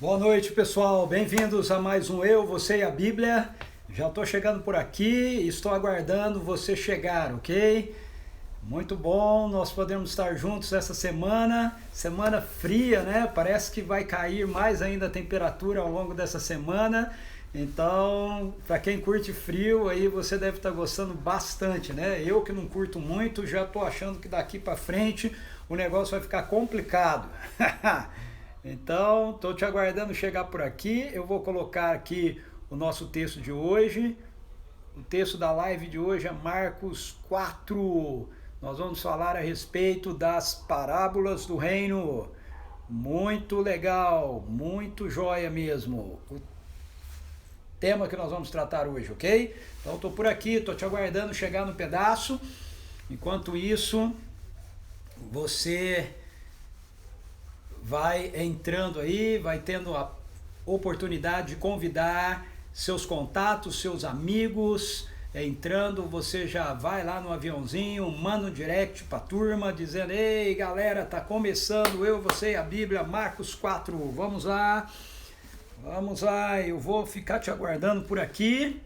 Boa noite, pessoal. Bem-vindos a mais um Eu, Você e a Bíblia. Já estou chegando por aqui e estou aguardando você chegar, ok? Muito bom, nós podemos estar juntos essa semana. Semana fria, né? Parece que vai cair mais ainda a temperatura ao longo dessa semana. Então, para quem curte frio, aí você deve estar gostando bastante, né? Eu que não curto muito, já estou achando que daqui para frente o negócio vai ficar complicado. Então, estou te aguardando chegar por aqui. Eu vou colocar aqui o nosso texto de hoje. O texto da live de hoje é Marcos 4. Nós vamos falar a respeito das parábolas do reino. Muito legal, muito joia mesmo. O tema que nós vamos tratar hoje, ok? Então, estou por aqui, estou te aguardando chegar no pedaço. Enquanto isso, você vai entrando aí, vai tendo a oportunidade de convidar seus contatos, seus amigos, entrando, você já vai lá no aviãozinho, manda um direct pra turma, dizendo, ei galera, tá começando Eu, Você e a Bíblia, Marcos 4, vamos lá, eu vou ficar te aguardando por aqui.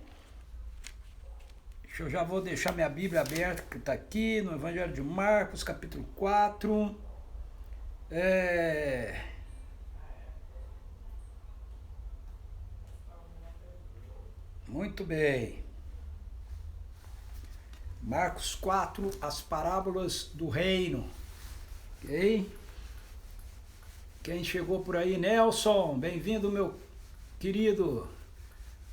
Eu já vou deixar minha Bíblia aberta, que tá aqui no Evangelho de Marcos, capítulo 4. Muito bem. Marcos 4, as parábolas do reino. Ok? Quem chegou por aí? Nelson, bem-vindo, meu querido.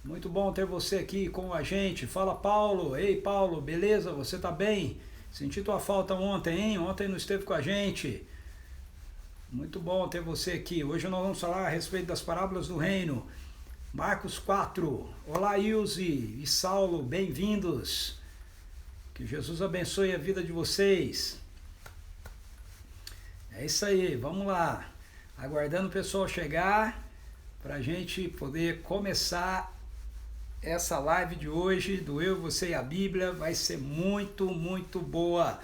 Muito bom ter você aqui com a gente. Fala, Paulo. Ei, Paulo, beleza? Você tá bem? Senti tua falta ontem, hein? Ontem não esteve com a gente. Muito bom ter você aqui. Hoje nós vamos falar a respeito das parábolas do reino. Marcos 4. Olá, Ilse e Saulo, bem-vindos. Que Jesus abençoe a vida de vocês. É isso aí, vamos lá. Aguardando o pessoal chegar para a gente poder começar essa live de hoje do Eu, Você e a Bíblia. Vai ser muito, muito boa,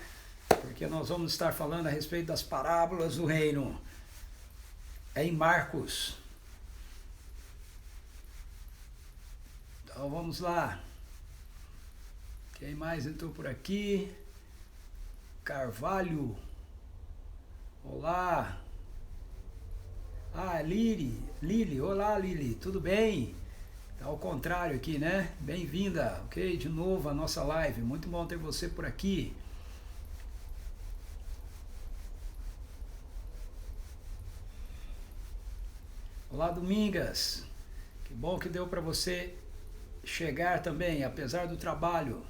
porque nós vamos estar falando a respeito das parábolas do reino. É em Marcos. Então vamos lá. Quem mais entrou por aqui? Carvalho. Olá. Ah, Lili. Olá, Lili. Tudo bem? Tá ao contrário aqui, né? Bem-vinda, ok? De novo a nossa live. Muito bom ter você por aqui. Olá, Domingas. Que bom que deu para você chegar também, apesar do trabalho.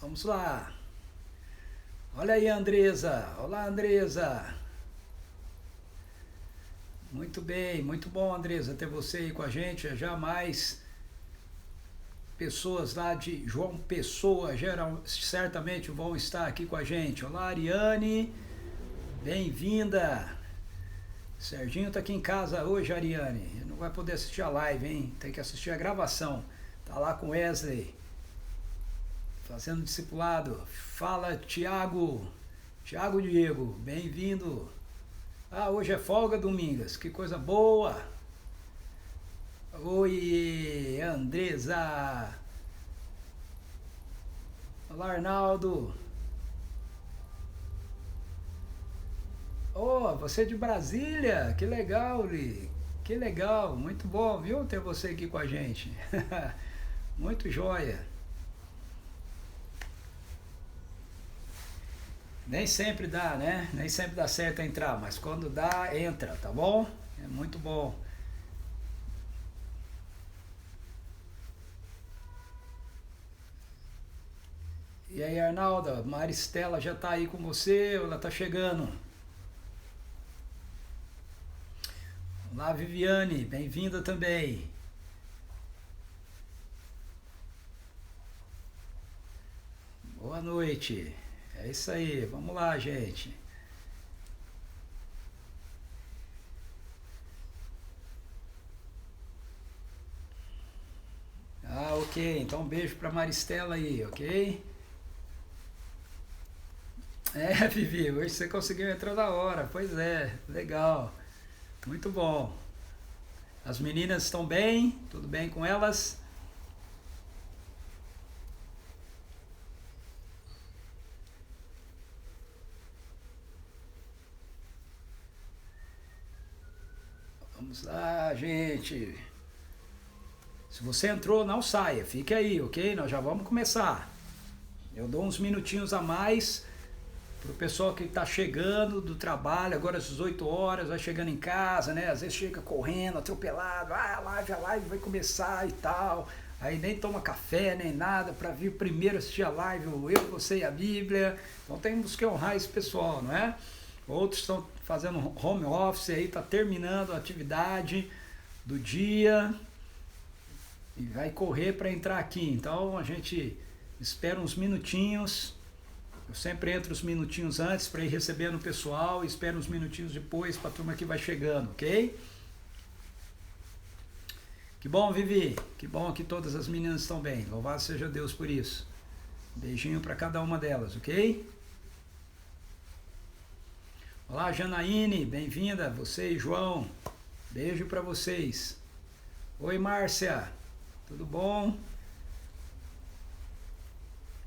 Vamos lá. Olha aí, Andresa. Olá, Andresa. Muito bem, muito bom, Andresa, ter você aí com a gente. Já mais pessoas lá de João Pessoa certamente vão estar aqui com a gente. Olá, Ariane. Bem-vinda. Serginho tá aqui em casa hoje, Ariane. Não vai poder assistir a live, hein? Tem que assistir a gravação. Tá lá com Wesley, fazendo discipulado. Fala, Tiago Diego, bem-vindo. Ah, hoje é folga, Domingas, que coisa boa. Oi, Andresa. Olá, Arnaldo. Oh, você é de Brasília, que legal, Li. Que legal, muito bom, viu, ter você aqui com a gente. Muito joia. Nem sempre dá, né? Nem sempre dá certo entrar, mas quando dá, entra, tá bom? É muito bom. E aí, Arnalda, Maristela já tá aí com você ou ela tá chegando? Olá, Viviane, bem-vinda também. Boa noite. É isso aí, vamos lá, gente. Ah, ok. Então um beijo pra Maristela aí, ok? É, Vivi, hoje você conseguiu entrar na hora. Pois é, legal. Muito bom. As meninas estão bem? Tudo bem com elas? Vamos lá, gente. Se você entrou, não saia. Fique aí, ok? Nós já vamos começar. Eu dou uns minutinhos a mais para o pessoal que está chegando do trabalho, agora às 18 horas, vai chegando em casa, né? Às vezes chega correndo, atropelado, a live vai começar e tal. Aí nem toma café, nem nada, para vir primeiro assistir a live, o Eu, Você e a Bíblia. Então temos que honrar esse pessoal, não é? Outros estão fazendo home office aí, tá terminando a atividade do dia e vai correr para entrar aqui. Então a gente espera uns minutinhos. Eu sempre entro uns minutinhos antes para ir recebendo o pessoal e espero uns minutinhos depois para a turma que vai chegando, ok? Que bom, Vivi. Que bom que todas as meninas estão bem. Louvado seja Deus por isso. Beijinho para cada uma delas, ok? Olá, Janaíne. Bem-vinda. Você e João. Beijo para vocês. Oi, Márcia. Tudo bom?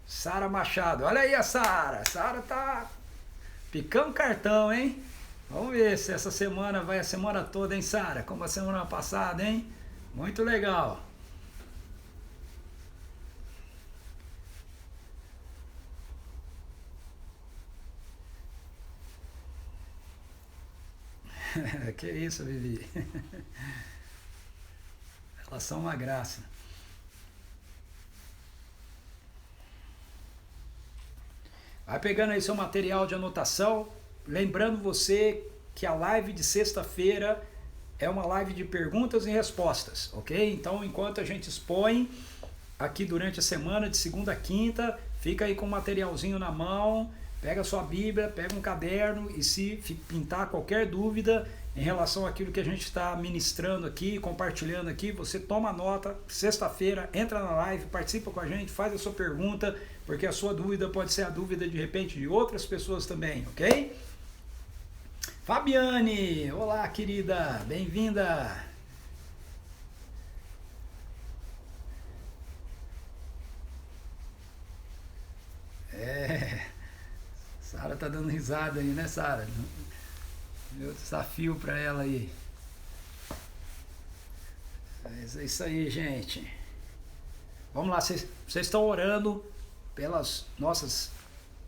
Sara Machado. Olha aí a Sara. Sara tá picando cartão, hein? Vamos ver se essa semana vai a semana toda, hein, Sara? Como a semana passada, hein? Muito legal. Que isso, Vivi. Elas são uma graça. Vai pegando aí seu material de anotação. Lembrando você que a live de sexta-feira é uma live de perguntas e respostas, ok? Então, enquanto a gente expõe aqui durante a semana, de segunda a quinta, fica aí com o materialzinho na mão, pega a sua Bíblia, pega um caderno e se pintar qualquer dúvida em relação àquilo que a gente está ministrando aqui, compartilhando aqui, você toma nota, sexta-feira, entra na live, participa com a gente, faz a sua pergunta, porque a sua dúvida pode ser a dúvida de repente de outras pessoas também, ok? Fabiane, olá querida, bem-vinda. Sara tá dando risada aí, né, Sara? Meu desafio para ela aí. É isso aí, gente. Vamos lá, vocês estão orando pelas nossas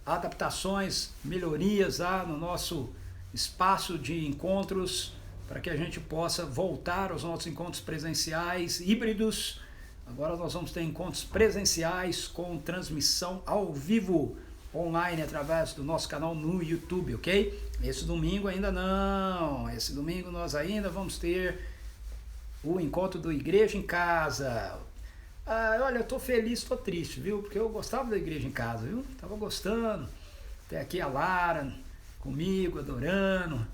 adaptações, melhorias lá no nosso espaço de encontros, para que a gente possa voltar aos nossos encontros presenciais, híbridos. Agora nós vamos ter encontros presenciais com transmissão ao vivo, online, através do nosso canal no YouTube, ok? Esse domingo ainda não. Esse domingo nós ainda vamos ter o encontro do Igreja em Casa. Olha, eu tô feliz, tô triste, viu? Porque eu gostava da Igreja em Casa, viu? Tava gostando. Tem aqui a Lara comigo, adorando.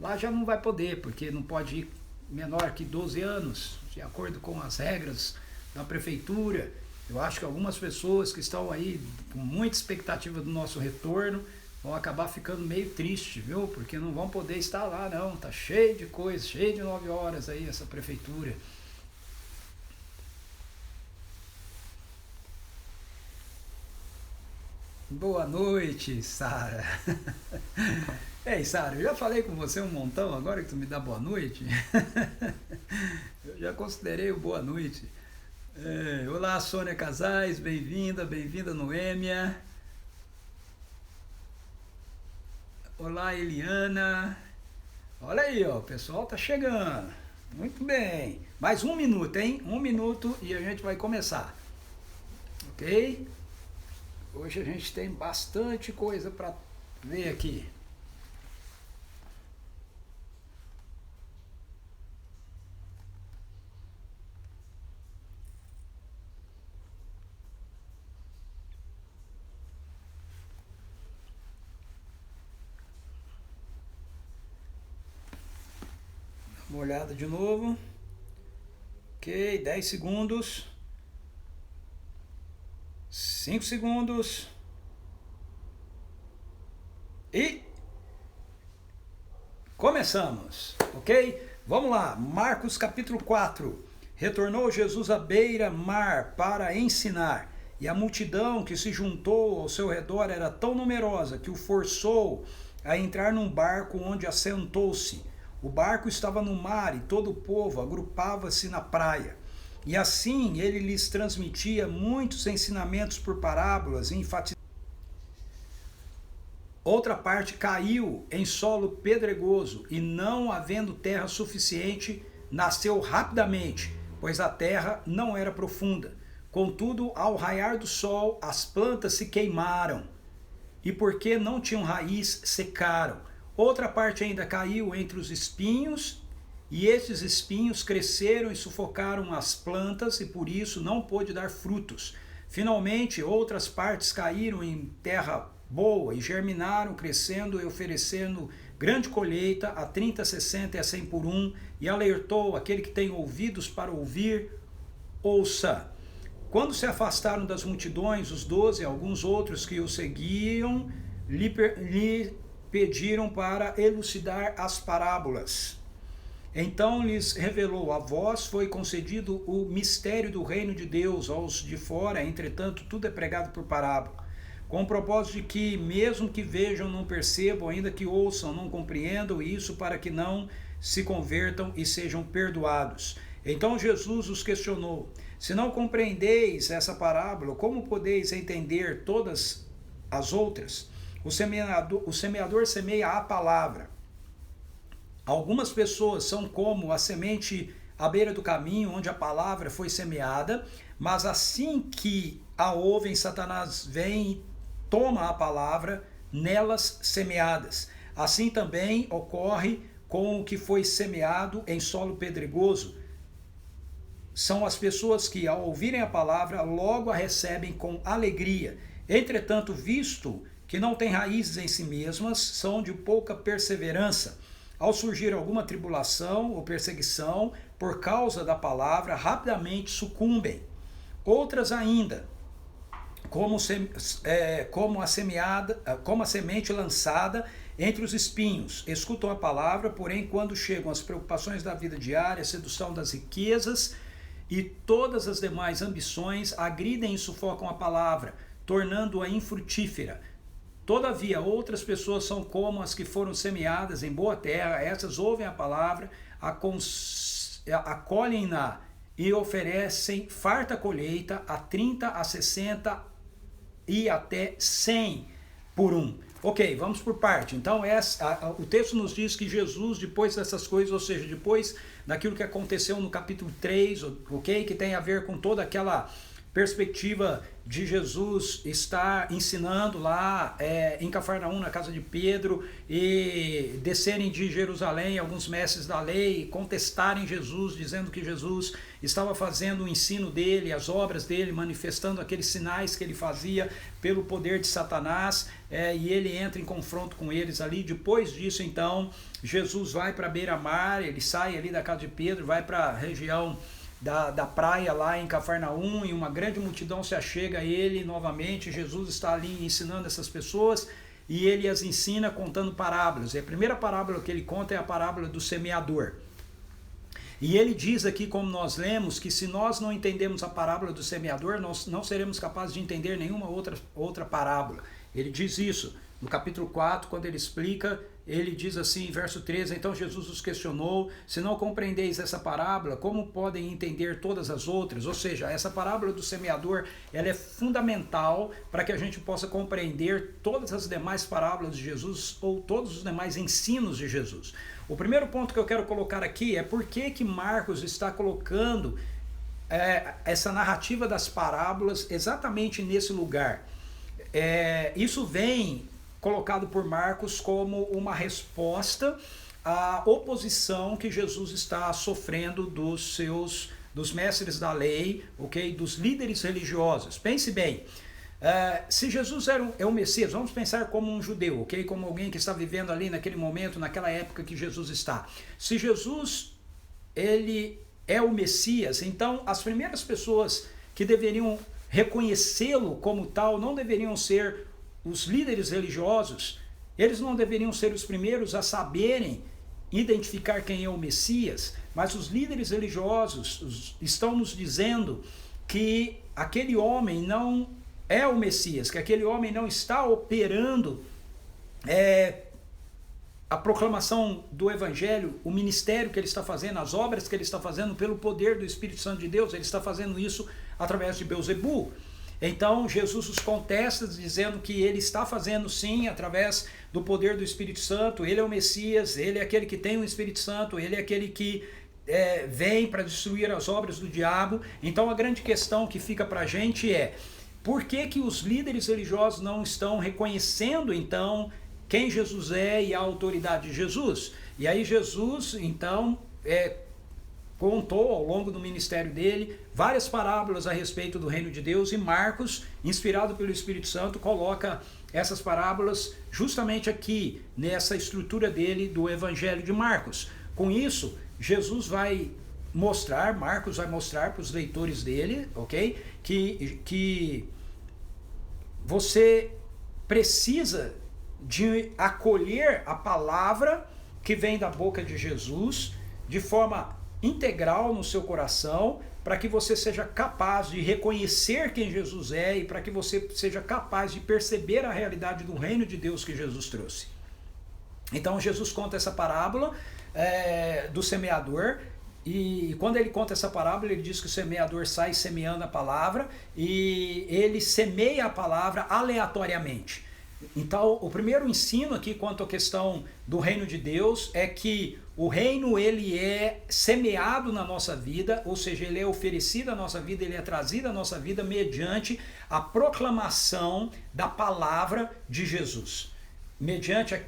Lá já não vai poder, porque não pode ir menor que 12 anos, de acordo com as regras da prefeitura. Eu acho que algumas pessoas que estão aí com muita expectativa do nosso retorno vão acabar ficando meio triste, viu? Porque não vão poder estar lá, não. Tá cheio de coisa, cheio de 9 horas aí essa prefeitura. Boa noite, Sara. Ei, Sara, eu já falei com você um montão, agora que tu me dá boa noite. Eu já considerei o boa noite. Olá, Sônia Casais, bem-vinda, bem-vinda, Noêmia. Olá, Eliana. Olha aí, ó, o pessoal tá chegando. Muito bem. Mais um minuto, hein? Um minuto e a gente vai começar. Ok? Hoje a gente tem bastante coisa para ver aqui. Uma olhada de novo. Ok, 10 segundos. 5 segundos. E começamos, ok? Vamos lá, Marcos capítulo 4. Retornou Jesus à beira-mar para ensinar, e a multidão que se juntou ao seu redor era tão numerosa que o forçou a entrar num barco onde assentou-se. O barco estava no mar e todo o povo agrupava-se na praia. E assim ele lhes transmitia muitos ensinamentos por parábolas e enfatizava. Outra parte caiu em solo pedregoso e, não havendo terra suficiente, nasceu rapidamente, pois a terra não era profunda. Contudo, ao raiar do sol, as plantas se queimaram e, porque não tinham raiz, secaram. Outra parte ainda caiu entre os espinhos, e esses espinhos cresceram e sufocaram as plantas, e por isso não pôde dar frutos. Finalmente, outras partes caíram em terra boa e germinaram, crescendo e oferecendo grande colheita, a 30, 60 e a 100 por um, e alertou aquele que tem ouvidos para ouvir, ouça. Quando se afastaram das multidões, os 12 e alguns outros que o seguiam lhe pediram para elucidar as parábolas. Então lhes revelou: a vós foi concedido o mistério do reino de Deus, aos de fora, entretanto, tudo é pregado por parábola, com o propósito de que, mesmo que vejam, não percebam, ainda que ouçam, não compreendam, isso para que não se convertam e sejam perdoados. Então Jesus os questionou: se não compreendeis essa parábola, como podeis entender todas as outras? O semeador semeia a palavra. Algumas pessoas são como a semente à beira do caminho, onde a palavra foi semeada, mas assim que a ouvem, Satanás vem e toma a palavra nelas semeadas. Assim também ocorre com o que foi semeado em solo pedregoso. São as pessoas que, ao ouvirem a palavra, logo a recebem com alegria. Entretanto, visto que não têm raízes em si mesmas, são de pouca perseverança. Ao surgir alguma tribulação ou perseguição por causa da palavra, rapidamente sucumbem. Outras ainda, como a semente lançada entre os espinhos, escutam a palavra, porém, quando chegam as preocupações da vida diária, a sedução das riquezas e todas as demais ambições, agridem e sufocam a palavra, tornando-a infrutífera. Todavia, outras pessoas são como as que foram semeadas em boa terra. Essas ouvem a palavra, acolhem-na e oferecem farta colheita, a 30, a 60 e até 100 por um. Ok, vamos por parte. Então, o texto nos diz que Jesus, depois dessas coisas, ou seja, depois daquilo que aconteceu no capítulo 3, ok, que tem a ver com toda aquela perspectiva de Jesus estar ensinando lá em Cafarnaum, na casa de Pedro, e descerem de Jerusalém alguns mestres da lei e contestarem Jesus, dizendo que Jesus estava fazendo o ensino dele, as obras dele, manifestando aqueles sinais que ele fazia pelo poder de Satanás, e ele entra em confronto com eles ali. Depois disso, então, Jesus vai para a beira-mar, ele sai ali da casa de Pedro, vai para a região da praia lá em Cafarnaum, e uma grande multidão se achega a ele novamente. Jesus está ali ensinando essas pessoas, e ele as ensina contando parábolas. E a primeira parábola que ele conta é a parábola do semeador. E ele diz aqui, como nós lemos, que se nós não entendemos a parábola do semeador, nós não seremos capazes de entender nenhuma outra parábola. Ele diz isso no capítulo 4, quando ele explica. Ele diz assim, verso 13, então Jesus os questionou: se não compreendeis essa parábola, como podem entender todas as outras? Ou seja, essa parábola do semeador, ela é fundamental para que a gente possa compreender todas as demais parábolas de Jesus, ou todos os demais ensinos de Jesus. O primeiro ponto que eu quero colocar aqui é por que Marcos está colocando essa narrativa das parábolas exatamente nesse lugar. Isso vem colocado por Marcos como uma resposta à oposição que Jesus está sofrendo dos mestres da lei, ok, dos líderes religiosos. Pense bem, se Jesus é o Messias, vamos pensar como um judeu, ok, como alguém que está vivendo ali naquele momento, naquela época que Jesus está. Se Jesus ele é o Messias, então as primeiras pessoas que deveriam reconhecê-lo como tal não deveriam ser os líderes religiosos, Eles não deveriam ser os primeiros a saberem identificar quem é o Messias, mas os líderes religiosos estão nos dizendo que aquele homem não é o Messias, que aquele homem não está operando a proclamação do Evangelho, o ministério que ele está fazendo, as obras que ele está fazendo pelo poder do Espírito Santo de Deus, ele está fazendo isso através de Beelzebul. Então Jesus os contesta dizendo que ele está fazendo sim através do poder do Espírito Santo, ele é o Messias, ele é aquele que tem o Espírito Santo, ele é aquele que vem para destruir as obras do diabo. Então a grande questão que fica para a gente é: por que os líderes religiosos não estão reconhecendo então quem Jesus é e a autoridade de Jesus? E aí Jesus então contou ao longo do ministério dele várias parábolas a respeito do reino de Deus, e Marcos, inspirado pelo Espírito Santo, coloca essas parábolas justamente aqui nessa estrutura dele do Evangelho de Marcos. Com isso, Jesus vai mostrar, Marcos vai mostrar para os leitores dele, ok? Que você precisa de acolher a palavra que vem da boca de Jesus de forma integral no seu coração, para que você seja capaz de reconhecer quem Jesus é e para que você seja capaz de perceber a realidade do reino de Deus que Jesus trouxe. Então Jesus conta essa parábola do semeador, e quando ele conta essa parábola, ele diz que o semeador sai semeando a palavra e ele semeia a palavra aleatoriamente. Então, o primeiro ensino aqui quanto à questão do reino de Deus é que o reino ele é semeado na nossa vida, ou seja, ele é oferecido à nossa vida, ele é trazido à nossa vida mediante a proclamação da palavra de Jesus. Mediante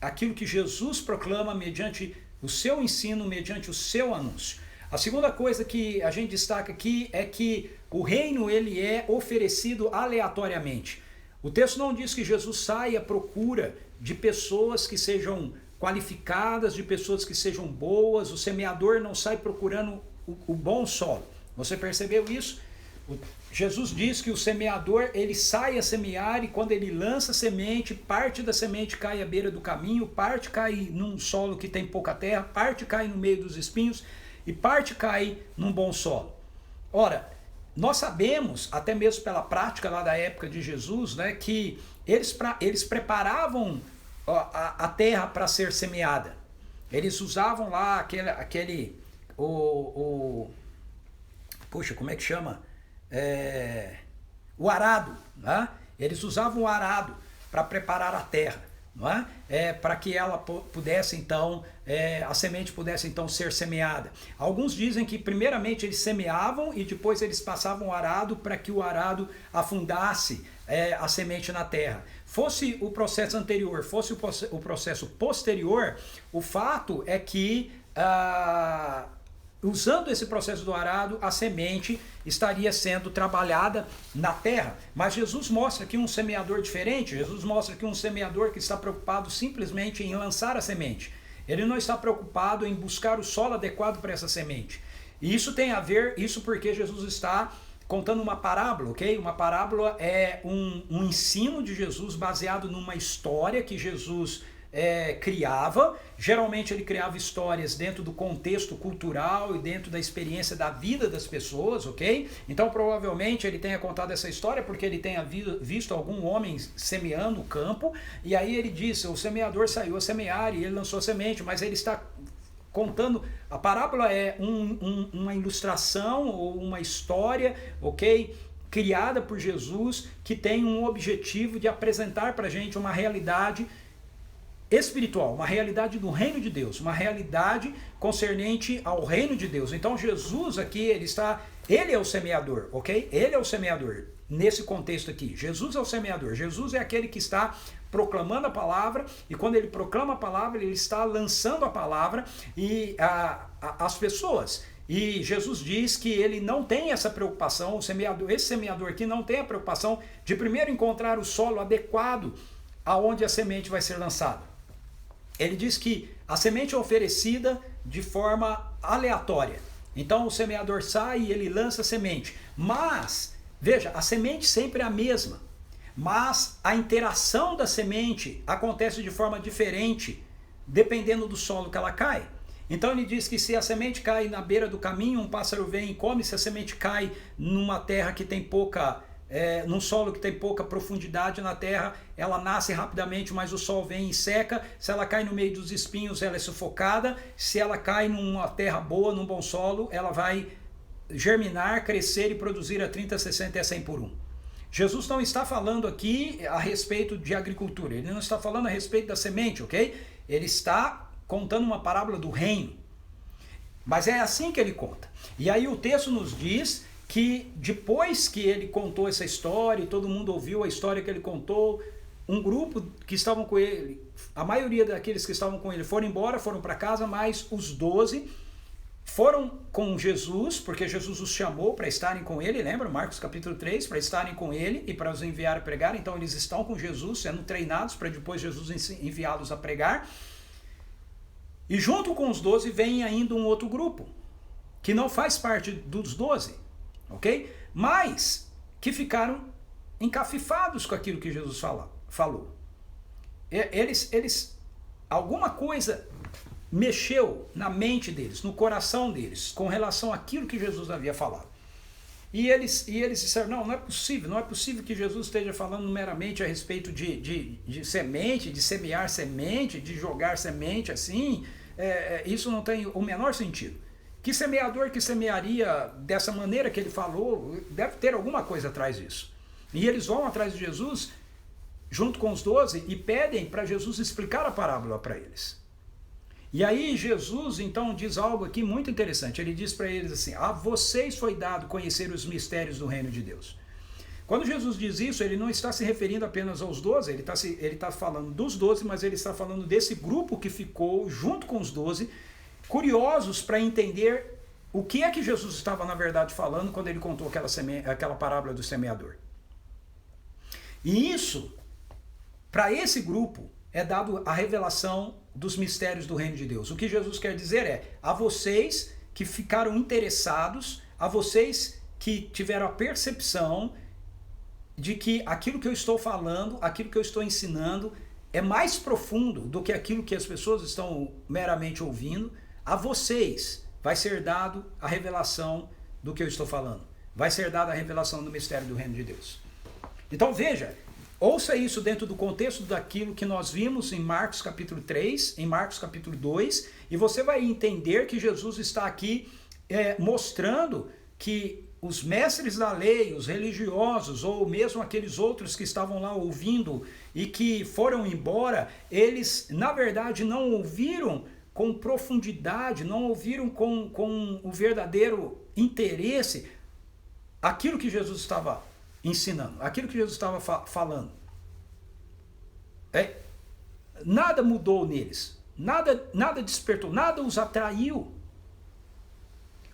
aquilo que Jesus proclama, mediante o seu ensino, mediante o seu anúncio. A segunda coisa que a gente destaca aqui é que o reino ele é oferecido aleatoriamente. O texto não diz que Jesus sai à procura de pessoas que sejam qualificadas, de pessoas que sejam boas. O semeador não sai procurando o bom solo. Você percebeu isso? Jesus diz que o semeador ele sai a semear, e quando ele lança a semente, parte da semente cai à beira do caminho, parte cai num solo que tem pouca terra, parte cai no meio dos espinhos e parte cai num bom solo. Ora, nós sabemos, até mesmo pela prática lá da época de Jesus, né, que eles preparavam a terra para ser semeada. Eles usavam lá puxa, como é que chama? O arado, né? Eles usavam o arado para preparar a terra, não é? Para que ela pudesse então, a semente pudesse então ser semeada. Alguns dizem que primeiramente eles semeavam e depois eles passavam o arado para que o arado afundasse a semente na terra. Fosse o processo anterior, fosse o processo posterior, o fato é que usando esse processo do arado, a semente estaria sendo trabalhada na terra. Mas Jesus mostra aqui um semeador diferente. Jesus mostra aqui um semeador que está preocupado simplesmente em lançar a semente. Ele não está preocupado em buscar o solo adequado para essa semente. E isso tem a ver, isso porque Jesus está contando uma parábola, ok? Uma parábola é um ensino de Jesus baseado numa história que Jesus criava. Geralmente ele criava histórias dentro do contexto cultural e dentro da experiência da vida das pessoas, ok? Então provavelmente ele tenha contado essa história porque ele tenha visto algum homem semeando o campo, e aí ele disse, o semeador saiu a semear e ele lançou a semente, mas ele está contando, a parábola é uma ilustração ou uma história, ok? Criada por Jesus, que tem um objetivo de apresentar para a gente uma realidade espiritual, uma realidade do reino de Deus, uma realidade concernente ao reino de Deus. Então Jesus aqui, ele é o semeador, ok? Ele é o semeador, nesse contexto aqui. Jesus é o semeador, Jesus é aquele que está proclamando a palavra, e quando ele proclama a palavra, ele está lançando a palavra e as pessoas. E Jesus diz que ele não tem essa preocupação, esse semeador aqui não tem a preocupação de primeiro encontrar o solo adequado aonde a semente vai ser lançada. Ele diz que a semente é oferecida de forma aleatória. Então o semeador sai e ele lança a semente. Mas, veja, a semente sempre é a mesma. mas a interação da semente acontece de forma diferente, dependendo do solo que ela cai. Então ele diz que se a semente cai na beira do caminho, um pássaro vem e come. Se a semente cai numa terra que tem num solo que tem pouca profundidade na terra, ela nasce rapidamente, mas o sol vem e seca. Se ela cai no meio dos espinhos, ela é sufocada. Se ela cai numa terra boa, num bom solo, ela vai germinar, crescer e produzir a 30, 60 e a 100 por 1. Jesus não está falando aqui a respeito de agricultura, ele não está falando a respeito da semente, ok? Ele está contando uma parábola do reino. Mas é assim que ele conta. E aí o texto nos diz que depois que ele contou essa história, e todo mundo ouviu a história que ele contou, um grupo que estavam com ele, a maioria daqueles que estavam com ele foram embora, foram para casa, mas os 12 foram com Jesus, porque Jesus os chamou para estarem com ele, lembra? Marcos capítulo 3, para estarem com ele e para os enviar a pregar. Então eles estão com Jesus, sendo treinados para depois Jesus enviá-los a pregar. E junto com os 12 vem ainda um outro grupo, que não faz parte dos 12, ok? Mas que ficaram encafifados com aquilo que Jesus falou. Alguma coisa mexeu na mente deles, no coração deles, com relação àquilo que Jesus havia falado. E eles disseram, não é possível que Jesus esteja falando meramente a respeito de semente, de semear semente, de jogar semente assim, isso não tem o menor sentido. Que semeador que semearia dessa maneira que ele falou, deve ter alguma coisa atrás disso. E eles vão atrás de Jesus, junto com os 12, e pedem para Jesus explicar a parábola para eles. E aí Jesus então diz algo aqui muito interessante. Ele diz para eles assim: a vocês foi dado conhecer os mistérios do reino de Deus. Quando Jesus diz isso, ele não está se referindo apenas aos 12, ele está falando dos 12, mas ele está falando desse grupo que ficou junto com os 12, curiosos para entender o que é que Jesus estava na verdade falando quando ele contou aquela parábola do semeador. E isso, para esse grupo, é dado a revelação dos mistérios do reino de Deus. O que Jesus quer dizer é, a vocês que ficaram interessados, a vocês que tiveram a percepção de que aquilo que eu estou falando, aquilo que eu estou ensinando, é mais profundo do que aquilo que as pessoas estão meramente ouvindo, a vocês vai ser dado a revelação do que eu estou falando. Vai ser dada a revelação do mistério do reino de Deus. Então veja, ouça isso dentro do contexto daquilo que nós vimos em Marcos capítulo 3, em Marcos capítulo 2, e você vai entender que Jesus está aqui mostrando que os mestres da lei, os religiosos, ou mesmo aqueles outros que estavam lá ouvindo e que foram embora, eles na verdade não ouviram com profundidade, não ouviram com o verdadeiro interesse aquilo que Jesus estava ensinando, aquilo que Jesus estava falando. Nada mudou neles, nada despertou, nada os atraiu.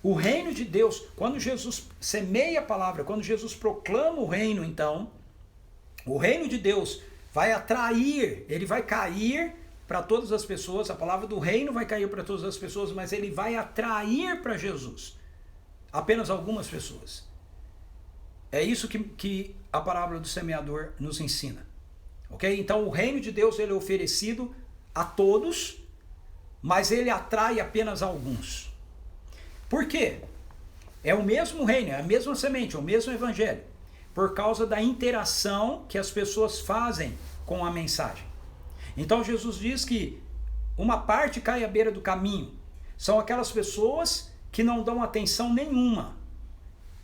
O reino de Deus, quando Jesus semeia a palavra, quando Jesus proclama o reino, então, o reino de Deus vai atrair, ele vai cair para todas as pessoas, a palavra do reino vai cair para todas as pessoas, mas ele vai atrair para Jesus apenas algumas pessoas. É isso que a parábola do semeador nos ensina. Ok? Então o reino de Deus ele é oferecido a todos, mas ele atrai apenas alguns. Por quê? É o mesmo reino, é a mesma semente, é o mesmo evangelho, por causa da interação que as pessoas fazem com a mensagem. Então Jesus diz que uma parte cai à beira do caminho. São aquelas pessoas que não dão atenção nenhuma.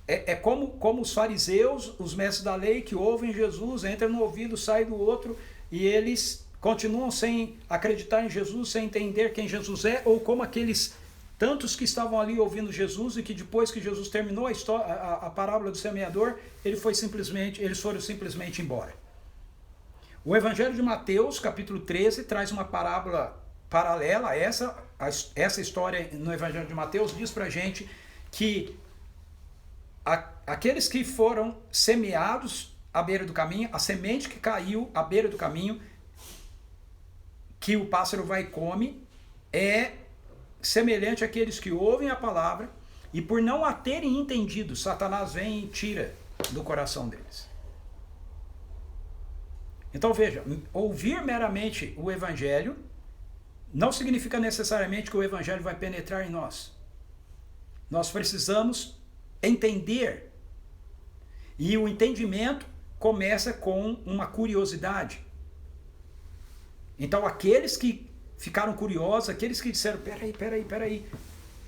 É como os fariseus, os mestres da lei, que ouvem Jesus, entram no ouvido, saem do outro, e eles continuam sem acreditar em Jesus, sem entender quem Jesus é, ou como aqueles tantos que estavam ali ouvindo Jesus e que depois que Jesus terminou a parábola do semeador, eles foram simplesmente embora. O Evangelho de Mateus, capítulo 13, traz uma parábola paralela a essa história no Evangelho de Mateus, diz pra gente que aqueles que foram semeados à beira do caminho, a semente que caiu à beira do caminho, que o pássaro vai e come, é semelhante àqueles que ouvem a palavra e por não a terem entendido, Satanás vem e tira do coração deles. Então veja, ouvir meramente o Evangelho não significa necessariamente que o Evangelho vai penetrar em nós. Nós precisamos entender. E o entendimento começa com uma curiosidade. Então aqueles que ficaram curiosos, aqueles que disseram, peraí,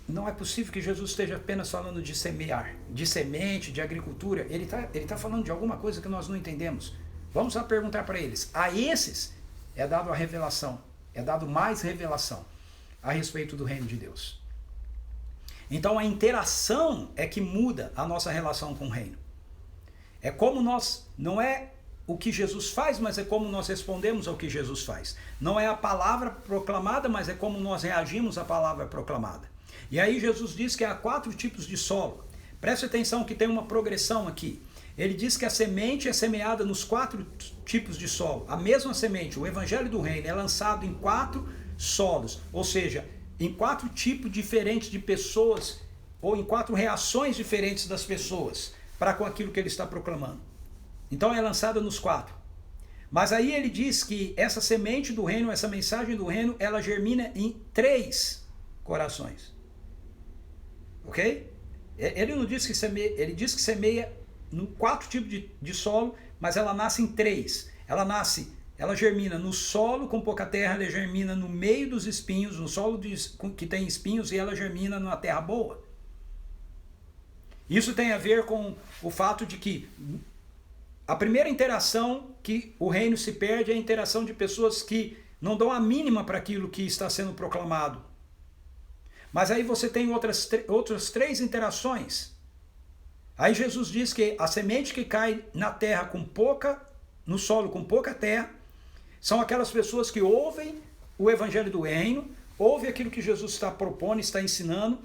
não é possível que Jesus esteja apenas falando de semear, de semente, de agricultura. Ele tá falando de alguma coisa que nós não entendemos. Vamos lá perguntar para eles. A esses é dado a revelação, é dado mais revelação a respeito do reino de Deus. Então a interação é que muda a nossa relação com o reino. É como nós, não é o que Jesus faz, mas é como nós respondemos ao que Jesus faz. Não é a palavra proclamada, mas é como nós reagimos à palavra proclamada. E aí Jesus diz que há 4 tipos de solo. Preste atenção que tem uma progressão aqui. Ele diz que a semente é semeada nos 4 tipos de solo. A mesma semente, o evangelho do reino, é lançado em 4 solos. Ou seja, em 4 tipos diferentes de pessoas, ou em 4 reações diferentes das pessoas para com aquilo que ele está proclamando. Então é lançada nos 4. Mas aí ele diz que essa semente do reino, essa mensagem do reino, ela germina em 3 corações. Ok? Ele não diz que semeia, ele diz que semeia em 4 tipos de solo, mas ela nasce em 3. Ela germina no solo com pouca terra, ela germina no meio dos espinhos, no solo que tem espinhos, e ela germina numa terra boa. Isso tem a ver com o fato de que a primeira interação que o reino se perde é a interação de pessoas que não dão a mínima para aquilo que está sendo proclamado. Mas aí você tem outras 3 interações. Aí Jesus diz que a semente que cai na terra no solo com pouca terra, são aquelas pessoas que ouvem o evangelho do reino, ouvem aquilo que Jesus está propondo, está ensinando,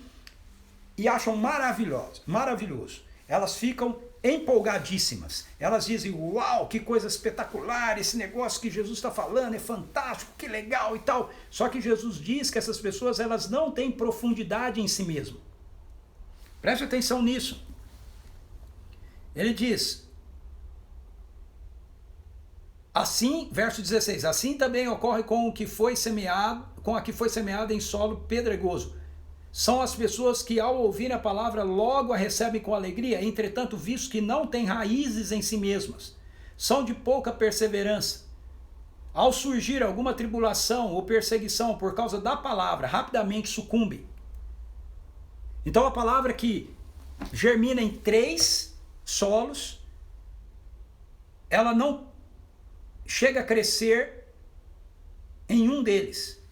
e acham maravilhoso. Elas ficam empolgadíssimas. Elas dizem, uau, que coisa espetacular, esse negócio que Jesus está falando é fantástico, que legal e tal. Só que Jesus diz que essas pessoas, elas não têm profundidade em si mesmo. Preste atenção nisso. Ele diz, assim, verso 16, assim também ocorre com a que foi semeada em solo pedregoso. São as pessoas que ao ouvir a palavra logo a recebem com alegria, entretanto, visto que não têm raízes em si mesmas, são de pouca perseverança. Ao surgir alguma tribulação ou perseguição por causa da palavra, rapidamente sucumbem. Então a palavra que germina em 3 solos, ela não chega a crescer em um deles.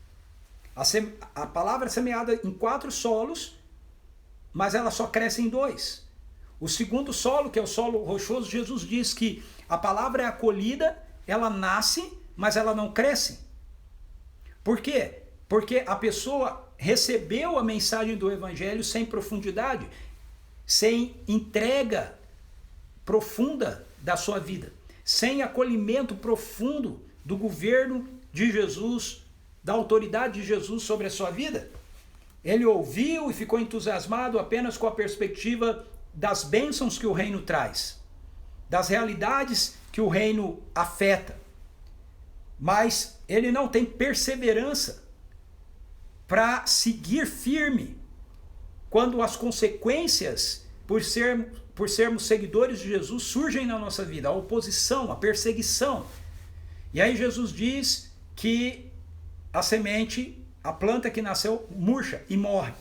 A palavra é semeada em 4 solos, mas ela só cresce em 2. O segundo solo, que é o solo rochoso, Jesus diz que a palavra é acolhida, ela nasce, mas ela não cresce. Por quê? Porque a pessoa recebeu a mensagem do evangelho sem profundidade, sem entrega profunda da sua vida, sem acolhimento profundo do governo de Jesus, da autoridade de Jesus sobre a sua vida. Ele ouviu e ficou entusiasmado apenas com a perspectiva das bênçãos que o reino traz, das realidades que o reino afeta. Mas ele não tem perseverança para seguir firme quando as consequências, por sermos seguidores de Jesus, surgem na nossa vida, a oposição, a perseguição. E aí Jesus diz que a semente, a planta que nasceu, murcha e morre.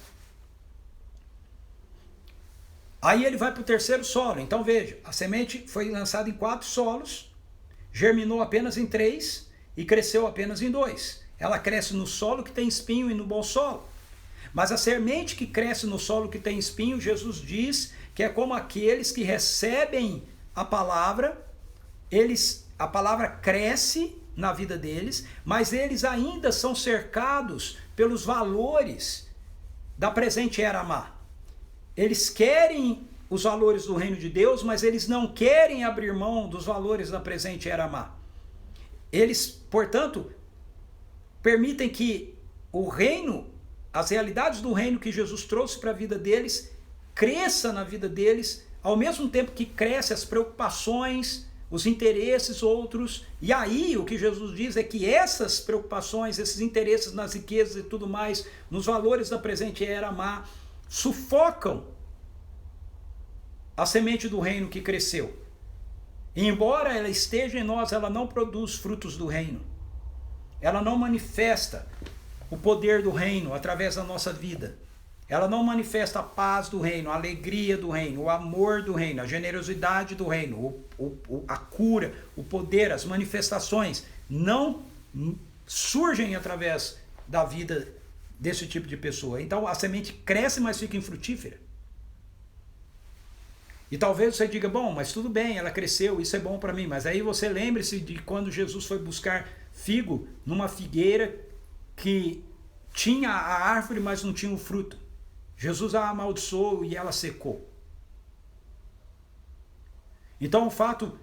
Aí ele vai para o 3º solo. Então veja, a semente foi lançada em 4 solos, germinou apenas em 3 e cresceu apenas em 2. Ela cresce no solo que tem espinho e no bom solo. Mas a semente que cresce no solo que tem espinho, Jesus diz que é como aqueles que recebem a palavra, a palavra cresce na vida deles, mas eles ainda são cercados pelos valores da presente era má. Eles querem os valores do reino de Deus, mas eles não querem abrir mão dos valores da presente era má. Eles, portanto, permitem que o reino, as realidades do reino que Jesus trouxe para a vida deles, cresça na vida deles, ao mesmo tempo que crescem as preocupações os interesses outros. E aí o que Jesus diz é que essas preocupações, esses interesses nas riquezas e tudo mais, nos valores da presente era má, sufocam a semente do reino que cresceu. E embora ela esteja em nós, ela não produz frutos do reino. Ela não manifesta o poder do reino através da nossa vida. Ela não manifesta a paz do reino, a alegria do reino, o amor do reino, a generosidade do reino, a cura, o poder, as manifestações não surgem através da vida desse tipo de pessoa. Então a semente cresce, mas fica infrutífera. E talvez você diga, bom, mas tudo bem, ela cresceu, isso é bom para mim. Mas aí você lembre-se de quando Jesus foi buscar figo numa figueira que tinha a árvore, mas não tinha o fruto. Jesus a amaldiçoou e ela secou. Então o fato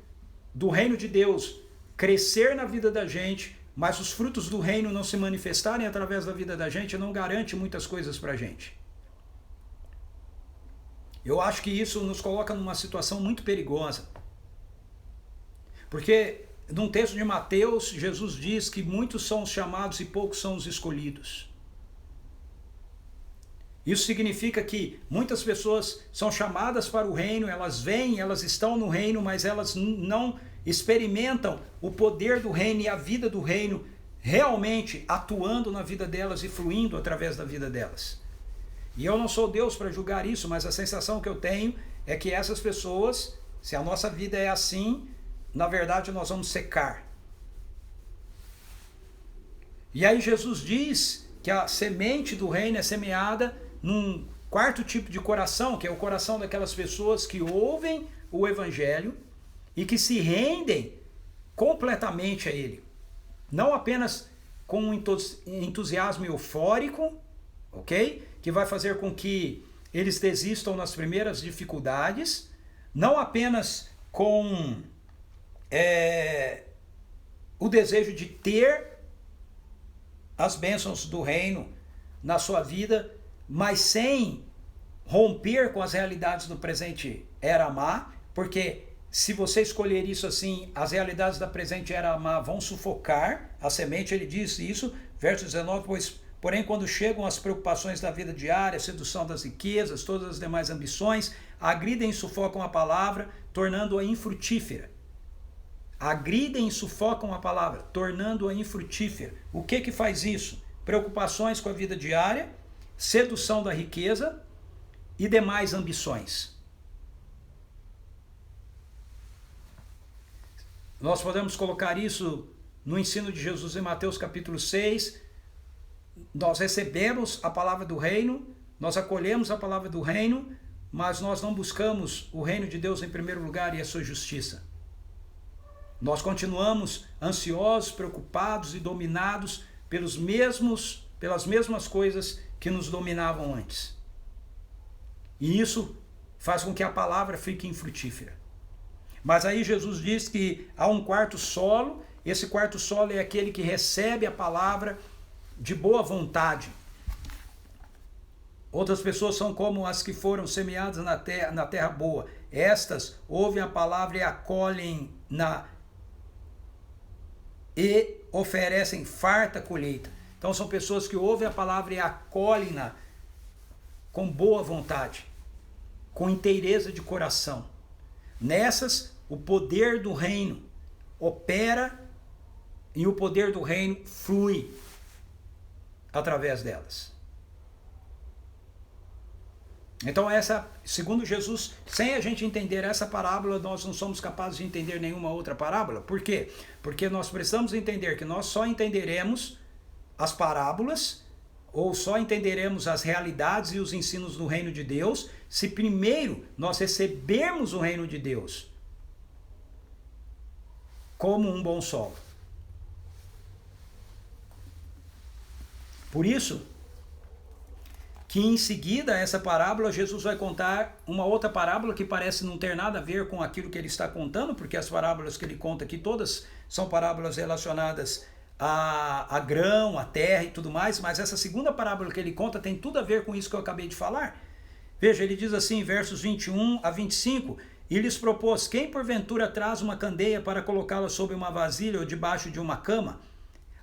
do reino de Deus crescer na vida da gente, mas os frutos do reino não se manifestarem através da vida da gente, não garante muitas coisas para a gente. Eu acho que isso nos coloca numa situação muito perigosa. Porque num texto de Mateus, Jesus diz que muitos são os chamados e poucos são os escolhidos. Isso significa que muitas pessoas são chamadas para o reino, elas vêm, elas estão no reino, mas elas não experimentam o poder do reino e a vida do reino realmente atuando na vida delas e fluindo através da vida delas. E eu não sou Deus para julgar isso, mas a sensação que eu tenho é que essas pessoas, se a nossa vida é assim, na verdade nós vamos secar. E aí Jesus diz que a semente do reino é semeada num quarto tipo de coração, que é o coração daquelas pessoas que ouvem o evangelho e que se rendem completamente a ele. Não apenas com um entusiasmo eufórico, ok? Que vai fazer com que eles desistam nas primeiras dificuldades, não apenas com o desejo de ter as bênçãos do reino na sua vida, mas sem romper com as realidades do presente era má, porque se você escolher isso assim, as realidades da presente era má vão sufocar a semente. Ele diz isso, verso 19, porém quando chegam as preocupações da vida diária, a sedução das riquezas, todas as demais ambições, agridem e sufocam a palavra, tornando-a infrutífera. Agridem e sufocam a palavra, tornando-a infrutífera. O que faz isso? Preocupações com a vida diária, sedução da riqueza e demais ambições. Nós podemos colocar isso no ensino de Jesus em Mateus capítulo 6. Nós recebemos a palavra do reino, nós acolhemos a palavra do reino, mas nós não buscamos o reino de Deus em primeiro lugar e a sua justiça. Nós continuamos ansiosos, preocupados e dominados pelas mesmas coisas que nos dominavam antes. E isso faz com que a palavra fique infrutífera. Mas aí Jesus diz que há um quarto solo, esse quarto solo é aquele que recebe a palavra de boa vontade. Outras pessoas são como as que foram semeadas na terra boa. Estas ouvem a palavra e acolhem e oferecem farta colheita. Então são pessoas que ouvem a palavra e acolhem-na com boa vontade, com inteireza de coração. Nessas, o poder do reino opera e o poder do reino flui através delas. Então segundo Jesus, sem a gente entender essa parábola, nós não somos capazes de entender nenhuma outra parábola. Por quê? Porque nós precisamos entender que nós só entenderemos as parábolas, ou só entenderemos as realidades e os ensinos do reino de Deus, se primeiro nós recebermos o reino de Deus como um bom solo. Por isso que em seguida a essa parábola, Jesus vai contar uma outra parábola que parece não ter nada a ver com aquilo que ele está contando, porque as parábolas que ele conta aqui todas são parábolas relacionadas a grão, a terra e tudo mais, mas essa segunda parábola que ele conta tem tudo a ver com isso que eu acabei de falar. Veja, ele diz assim, versos 21 a 25, e lhes propôs: quem porventura traz uma candeia para colocá-la sobre uma vasilha ou debaixo de uma cama,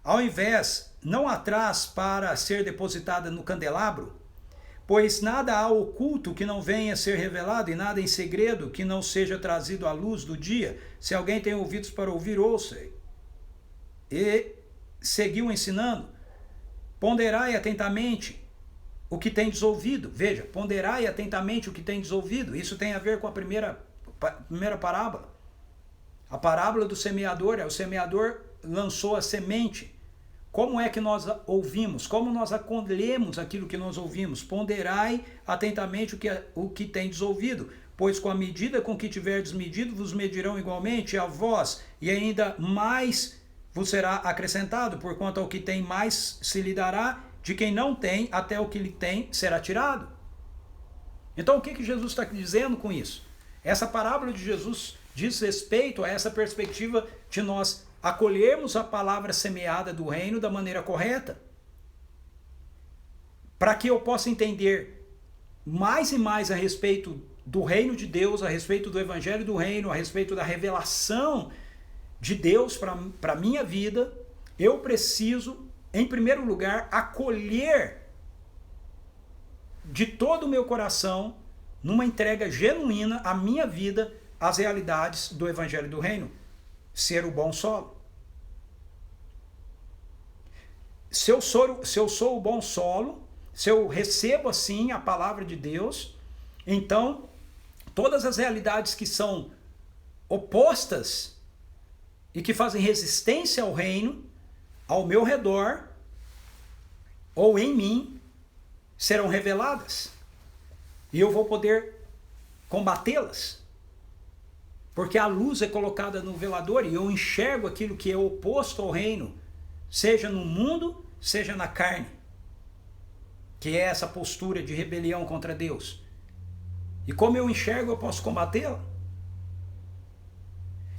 ao invés, não a traz para ser depositada no candelabro? Pois nada há oculto que não venha a ser revelado, e nada em segredo que não seja trazido à luz do dia. Se alguém tem ouvidos para ouvir, ouça. E seguiu ensinando: ponderai atentamente o que tendes ouvido. Veja, ponderai atentamente o que tendes ouvido. Isso tem a ver com a primeira parábola. A parábola do semeador. O semeador lançou a semente. Como é que nós ouvimos? Como nós acolhemos aquilo que nós ouvimos? Ponderai atentamente o que tendes ouvido, pois com a medida com que tiverdes medido, vos medirão igualmente a vós, e ainda mais vos será acrescentado, porquanto ao que tem mais se lhe dará, de quem não tem, até o que lhe tem será tirado. Então o que Jesus está dizendo com isso? Essa parábola de Jesus diz respeito a essa perspectiva de nós acolhermos a palavra semeada do reino da maneira correta, para que eu possa entender mais e mais a respeito do reino de Deus, a respeito do evangelho do reino, a respeito da revelação de Deus para a minha vida. Eu preciso, em primeiro lugar, acolher de todo o meu coração, numa entrega genuína, a minha vida às realidades do evangelho do reino. Ser o bom solo. Se eu sou o bom solo, se eu recebo assim a palavra de Deus, então todas as realidades que são opostas e que fazem resistência ao reino, ao meu redor ou em mim, serão reveladas. E eu vou poder combatê-las. Porque a luz é colocada no velador e eu enxergo aquilo que é oposto ao reino, seja no mundo, seja na carne, que é essa postura de rebelião contra Deus. E como eu enxergo, eu posso combatê-la.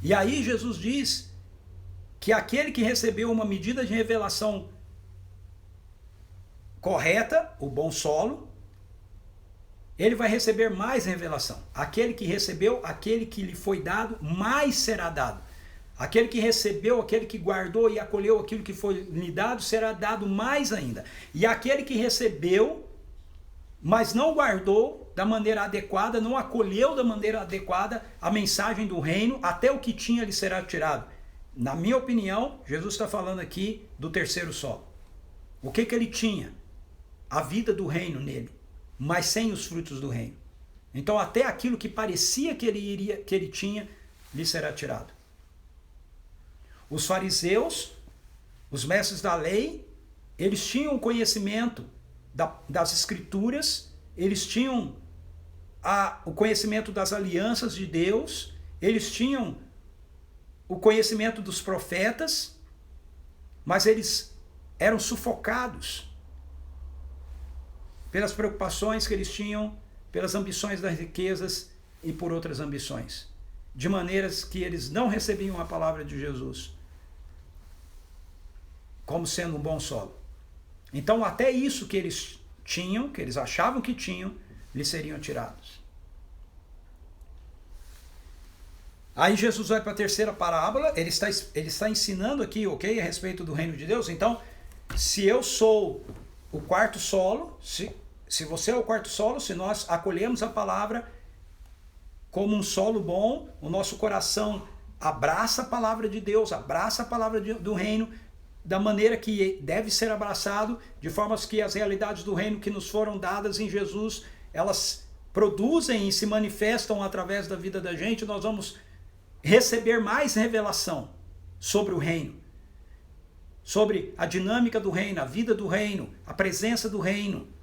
E aí Jesus diz que aquele que recebeu uma medida de revelação correta, o bom solo, ele vai receber mais revelação. Aquele que recebeu, aquele que lhe foi dado, mais será dado. Aquele que recebeu, aquele que guardou e acolheu aquilo que foi lhe dado, será dado mais ainda. E aquele que recebeu, mas não guardou da maneira adequada, não acolheu da maneira adequada a mensagem do reino, até o que tinha lhe será tirado. Na minha opinião, Jesus está falando aqui do terceiro solo. O que ele tinha? A vida do reino nele, mas sem os frutos do reino. Então até aquilo que parecia que ele tinha, lhe será tirado. Os fariseus, os mestres da lei, eles tinham o conhecimento das escrituras, eles tinham o conhecimento das alianças de Deus, eles tinham o conhecimento dos profetas, mas eles eram sufocados pelas preocupações que eles tinham, pelas ambições das riquezas e por outras ambições, de maneiras que eles não recebiam a palavra de Jesus como sendo um bom solo. Então até isso que eles tinham, que eles achavam que tinham, lhes seriam tirados. Aí Jesus vai para a terceira parábola, ele está ensinando aqui, ok, a respeito do reino de Deus. Então, se eu sou o quarto solo, se você é o quarto solo, se nós acolhemos a palavra como um solo bom, o nosso coração abraça a palavra de Deus, abraça a palavra do reino, da maneira que deve ser abraçado, de forma que as realidades do reino que nos foram dadas em Jesus, elas produzem e se manifestam através da vida da gente, nós vamos receber mais revelação sobre o reino, sobre a dinâmica do reino, a vida do reino, a presença do reino.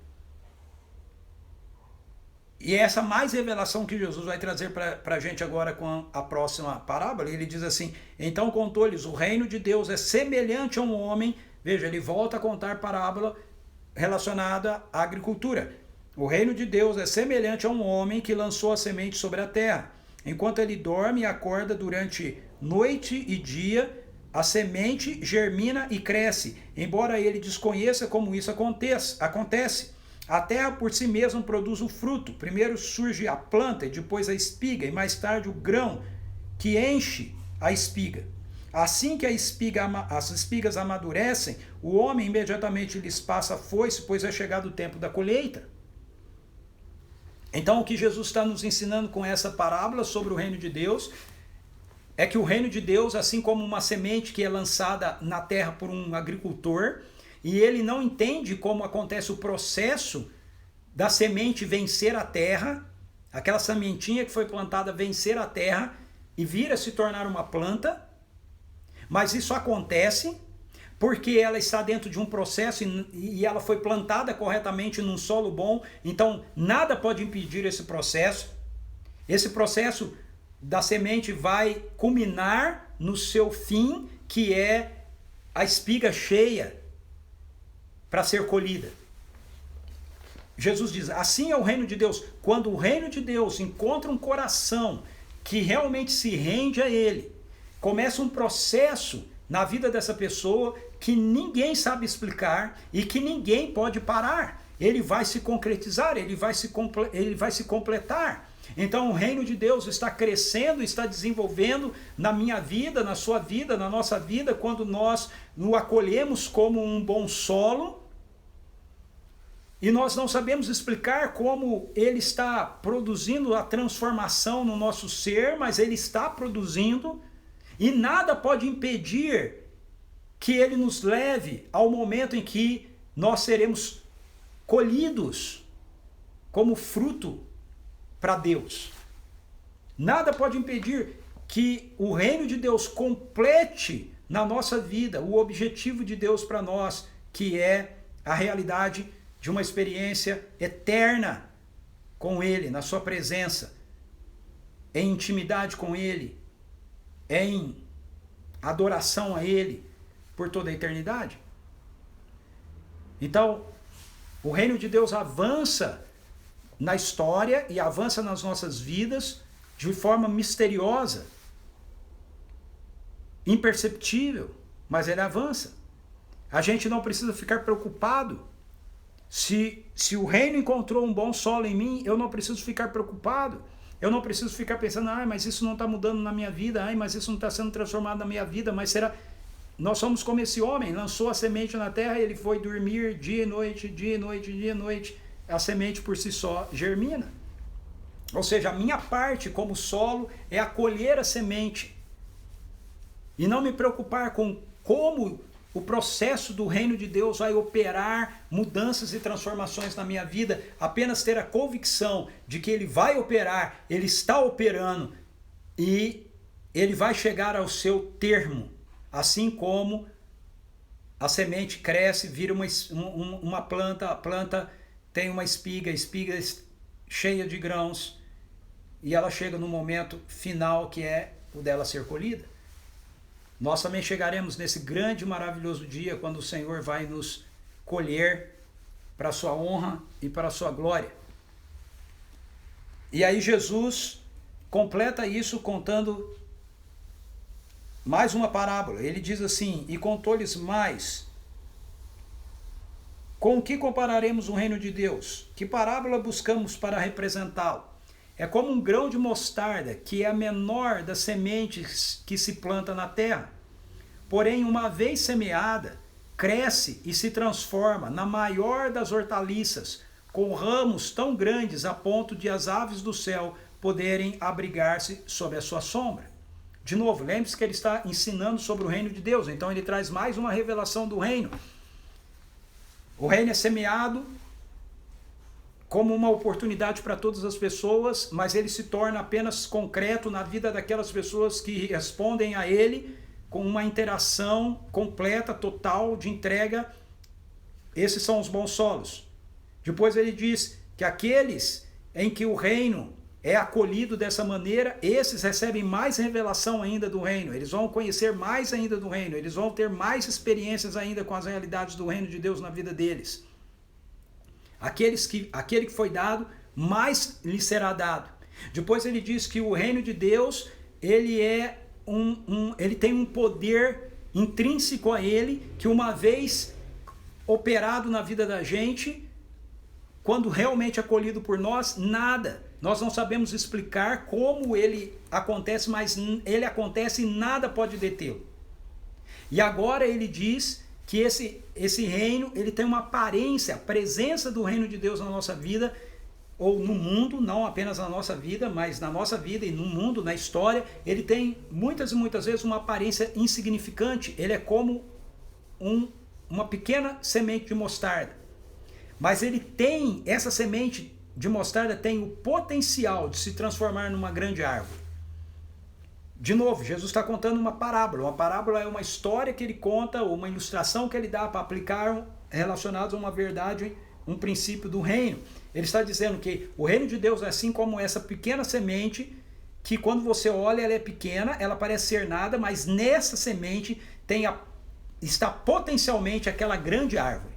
E é essa mais revelação que Jesus vai trazer para a gente agora com a próxima parábola. Ele diz assim: então contou-lhes, o reino de Deus é semelhante a um homem. Veja, ele volta a contar parábola relacionada à agricultura. O reino de Deus é semelhante a um homem que lançou a semente sobre a terra. Enquanto ele dorme e acorda durante noite e dia, a semente germina e cresce, embora ele desconheça como isso acontece. A terra por si mesma produz o fruto. Primeiro surge a planta, e depois a espiga, e mais tarde o grão que enche a espiga. Assim que as espigas amadurecem, o homem imediatamente lhes passa a foice, pois é chegado o tempo da colheita. Então o que Jesus está nos ensinando com essa parábola sobre o reino de Deus é que o reino de Deus, assim como uma semente que é lançada na terra por um agricultor, e ele não entende como acontece o processo da semente vencer a terra, aquela sementinha que foi plantada vencer a terra e vir a se tornar uma planta, mas isso acontece porque ela está dentro de um processo e ela foi plantada corretamente num solo bom, então nada pode impedir esse processo. Esse processo da semente vai culminar no seu fim, que é a espiga cheia para ser colhida. Jesus diz, assim é o reino de Deus. Quando o reino de Deus encontra um coração que realmente se rende a ele, começa um processo na vida dessa pessoa que ninguém sabe explicar e que ninguém pode parar. Ele vai se concretizar, ele vai se completar. Então o reino de Deus está crescendo, está desenvolvendo na minha vida, na sua vida, na nossa vida, quando nós o acolhemos como um bom solo. E nós não sabemos explicar como ele está produzindo a transformação no nosso ser, mas ele está produzindo, e nada pode impedir que ele nos leve ao momento em que nós seremos colhidos como fruto para Deus. Nada pode impedir que o reino de Deus complete na nossa vida o objetivo de Deus para nós, que é a realidade de uma experiência eterna com Ele, na sua presença, em intimidade com Ele, em adoração a Ele por toda a eternidade. Então, o reino de Deus avança na história e avança nas nossas vidas de forma misteriosa, imperceptível, mas ele avança. A gente não precisa ficar preocupado. Se o reino encontrou um bom solo em mim, eu não preciso ficar preocupado. Eu não preciso ficar pensando, mas isso não está mudando na minha vida, mas isso não está sendo transformado na minha vida, mas será... Nós somos como esse homem, lançou a semente na terra, ele foi dormir dia e noite, dia e noite, dia e noite. A semente por si só germina. Ou seja, a minha parte como solo é acolher a semente. E não me preocupar com como o processo do reino de Deus vai operar mudanças e transformações na minha vida, apenas ter a convicção de que ele vai operar, ele está operando e ele vai chegar ao seu termo, assim como a semente cresce, vira uma planta, a planta tem uma espiga, a espiga cheia de grãos e ela chega no momento final que é o dela ser colhida. Nós também chegaremos nesse grande e maravilhoso dia quando o Senhor vai nos colher para a sua honra e para a sua glória. E aí Jesus completa isso contando mais uma parábola. Ele diz assim, e contou-lhes mais. Com o que compararemos o reino de Deus? Que parábola buscamos para representá-lo? É como um grão de mostarda, que é a menor das sementes que se planta na terra. Porém, uma vez semeada, cresce e se transforma na maior das hortaliças, com ramos tão grandes a ponto de as aves do céu poderem abrigar-se sob a sua sombra. De novo, lembre-se que ele está ensinando sobre o reino de Deus, então ele traz mais uma revelação do reino. O reino é semeado como uma oportunidade para todas as pessoas, mas ele se torna apenas concreto na vida daquelas pessoas que respondem a ele com uma interação completa, total, de entrega. Esses são os bons solos. Depois ele diz que aqueles em que o reino é acolhido dessa maneira, esses recebem mais revelação ainda do reino, eles vão conhecer mais ainda do reino, eles vão ter mais experiências ainda com as realidades do reino de Deus na vida deles. Aquele que foi dado, mais lhe será dado. Depois ele diz que o reino de Deus, ele tem um poder intrínseco a ele, que uma vez operado na vida da gente, quando realmente acolhido por nós, nada. Nós não sabemos explicar como ele acontece, mas ele acontece e nada pode detê-lo. E agora ele diz que esse reino, ele tem uma aparência, a presença do reino de Deus na nossa vida, ou no mundo, não apenas na nossa vida, mas na nossa vida e no mundo, na história, ele tem muitas e muitas vezes uma aparência insignificante. Ele é como uma pequena semente de mostarda. Mas ele tem, essa semente de mostarda tem o potencial de se transformar numa grande árvore. De novo, Jesus está contando uma parábola. Uma parábola é uma história que ele conta, ou uma ilustração que ele dá para aplicar relacionados a uma verdade, um princípio do reino. Ele está dizendo que o reino de Deus é assim como essa pequena semente, que quando você olha ela é pequena, ela parece ser nada, mas nessa semente está potencialmente aquela grande árvore.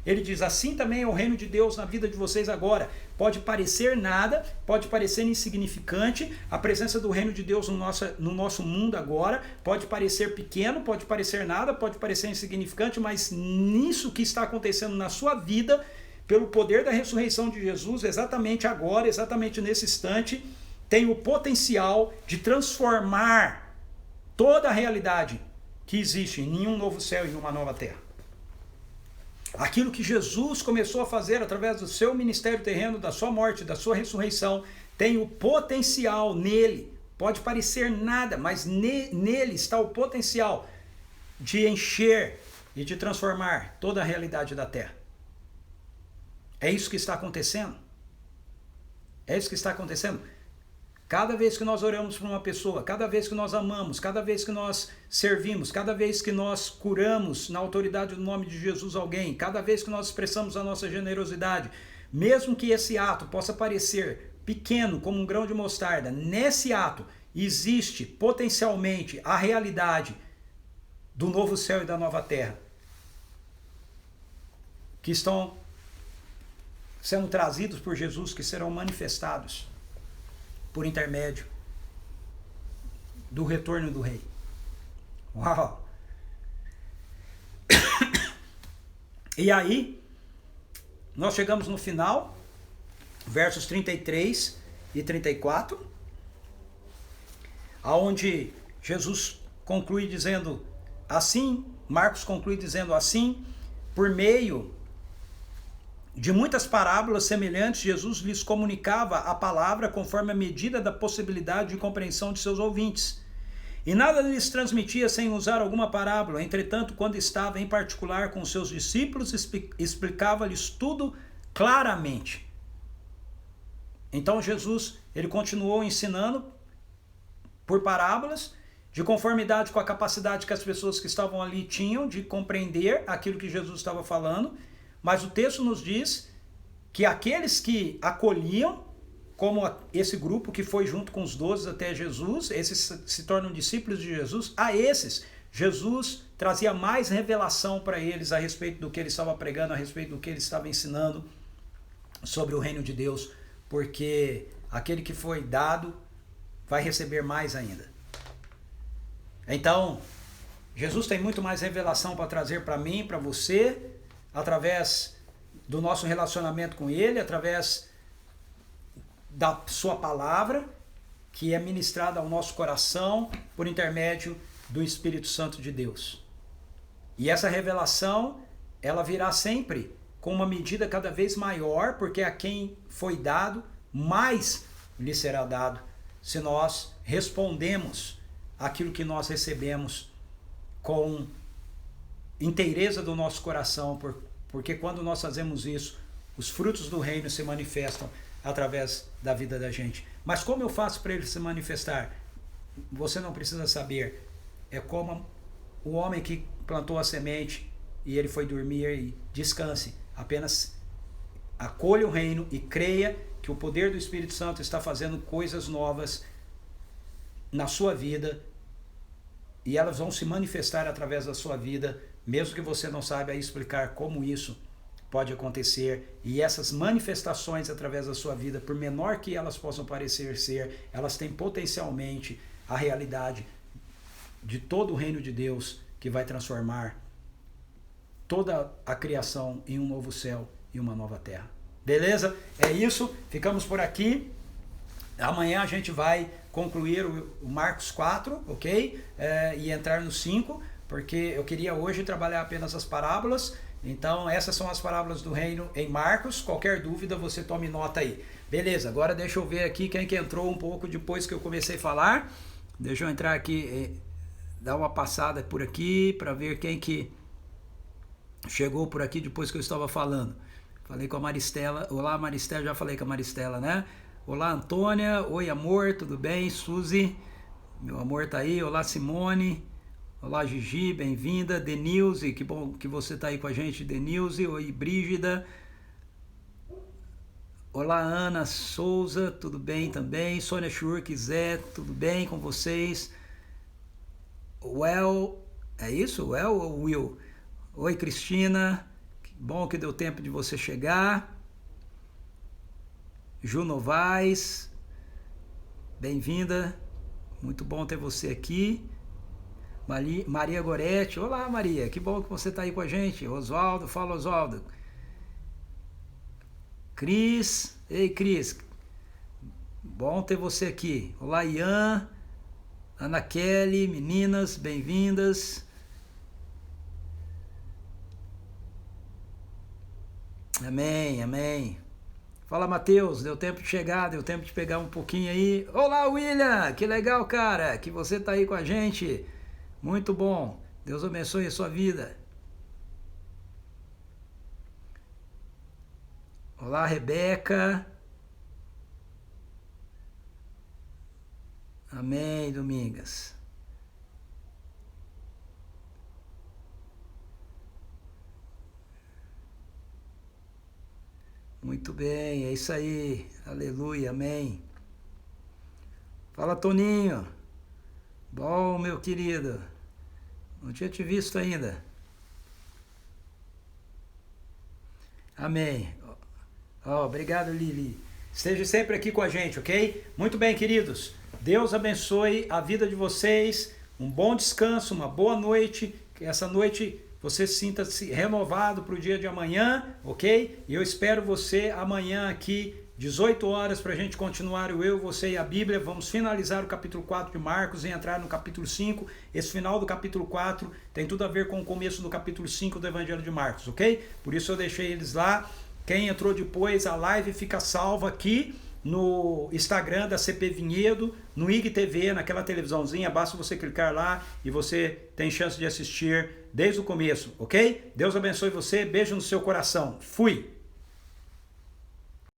Ele diz, assim também é o reino de Deus na vida de vocês agora. Pode parecer nada, pode parecer insignificante, a presença do reino de Deus no nosso mundo agora pode parecer pequeno, pode parecer nada, pode parecer insignificante, mas nisso que está acontecendo na sua vida, pelo poder da ressurreição de Jesus, exatamente agora, exatamente nesse instante, tem o potencial de transformar toda a realidade que existe em um novo céu e uma nova terra. Aquilo que Jesus começou a fazer através do seu ministério terreno, da sua morte, da sua ressurreição, tem o potencial nele. Pode parecer nada, mas nele está o potencial de encher e de transformar toda a realidade da terra. É isso que está acontecendo. É isso que está acontecendo. Cada vez que nós oramos por uma pessoa, cada vez que nós amamos, cada vez que nós servimos, cada vez que nós curamos na autoridade do nome de Jesus alguém, cada vez que nós expressamos a nossa generosidade, mesmo que esse ato possa parecer pequeno como um grão de mostarda, nesse ato existe potencialmente a realidade do novo céu e da nova terra, que estão sendo trazidos por Jesus, que serão manifestados por intermédio do retorno do rei. Uau! E aí, nós chegamos no final, versos 33 e 34, aonde Jesus conclui dizendo assim, Marcos conclui dizendo assim, por meio de muitas parábolas semelhantes, Jesus lhes comunicava a palavra conforme a medida da possibilidade de compreensão de seus ouvintes. E nada lhes transmitia sem usar alguma parábola. Entretanto, quando estava em particular com seus discípulos, explicava-lhes tudo claramente. Então Jesus, ele continuou ensinando por parábolas, de conformidade com a capacidade que as pessoas que estavam ali tinham de compreender aquilo que Jesus estava falando. Mas o texto nos diz que aqueles que acolhiam, como esse grupo que foi junto com os 12 até Jesus, esses se tornam discípulos de Jesus, a esses Jesus trazia mais revelação para eles a respeito do que ele estava pregando, a respeito do que ele estava ensinando sobre o reino de Deus, porque aquele que foi dado vai receber mais ainda. Então, Jesus tem muito mais revelação para trazer para mim, para você, através do nosso relacionamento com ele, através da sua palavra, que é ministrada ao nosso coração por intermédio do Espírito Santo de Deus. E essa revelação, ela virá sempre com uma medida cada vez maior, porque a quem foi dado, mais lhe será dado, se nós respondemos aquilo que nós recebemos com inteireza do nosso coração, porque quando nós fazemos isso, os frutos do reino se manifestam através da vida da gente. Mas como eu faço para ele se manifestar? Você não precisa saber. É como o homem que plantou a semente e ele foi dormir e descanse. Apenas acolha o reino e creia que o poder do Espírito Santo está fazendo coisas novas na sua vida e elas vão se manifestar através da sua vida, mesmo que você não saiba explicar como isso pode acontecer. E essas manifestações através da sua vida, por menor que elas possam parecer ser, elas têm potencialmente a realidade de todo o reino de Deus, que vai transformar toda a criação em um novo céu e uma nova terra. Beleza? É isso, ficamos por aqui. Amanhã a gente vai concluir o Marcos 4, ok? E entrar no 5, porque eu queria hoje trabalhar apenas as parábolas. Então essas são as parábolas do reino em Marcos. Qualquer dúvida você tome nota aí. Beleza, agora deixa eu ver aqui quem que entrou um pouco depois que eu comecei a falar. Deixa eu entrar aqui, dar uma passada por aqui para ver quem que chegou por aqui depois que eu estava falando. Falei com a Maristela. Olá, Maristela, já falei com a Maristela, né? Olá, Antônia. Oi, amor, tudo bem? Suzy, meu amor tá aí. Olá, Simone. Olá, Gigi, bem-vinda. Denilze, que bom que você tá aí com a gente, Denilze. Oi, Brígida. Olá, Ana Souza, tudo bem também? Sônia Schurk, Zé, tudo bem com vocês? Well, é isso? Well ou Will? Oi, Cristina, que bom que deu tempo de você chegar. Ju Novaes, bem-vinda, muito bom ter você aqui. Maria Goretti, olá Maria, que bom que você está aí com a gente. Oswaldo, fala Oswaldo. Cris, ei Cris, bom ter você aqui. Olá Ian, Ana Kelly, meninas, bem-vindas. Amém, amém. Fala Matheus, deu tempo de chegar, deu tempo de pegar um pouquinho aí. Olá William, que legal cara, que você tá aí com a gente. Muito bom, Deus abençoe a sua vida. Olá Rebeca. Amém, Domingas. Muito bem, é isso aí. Aleluia, amém. Fala, Toninho. Bom, meu querido. Não tinha te visto ainda. Amém. Obrigado, Lili. Esteja sempre aqui com a gente, ok? Muito bem, queridos. Deus abençoe a vida de vocês. Um bom descanso, uma boa noite. Que essa noite você sinta-se renovado para o dia de amanhã, ok? E eu espero você amanhã aqui, 18 horas, para a gente continuar o Eu, Você e a Bíblia. Vamos finalizar o capítulo 4 de Marcos e entrar no capítulo 5. Esse final do capítulo 4 tem tudo a ver com o começo do capítulo 5 do Evangelho de Marcos, ok? Por isso eu deixei eles lá. Quem entrou depois, a live fica salva aqui no Instagram da CP Vinhedo, no IGTV, naquela televisãozinha, basta você clicar lá e você tem chance de assistir desde o começo, ok? Deus abençoe você, beijo no seu coração, fui!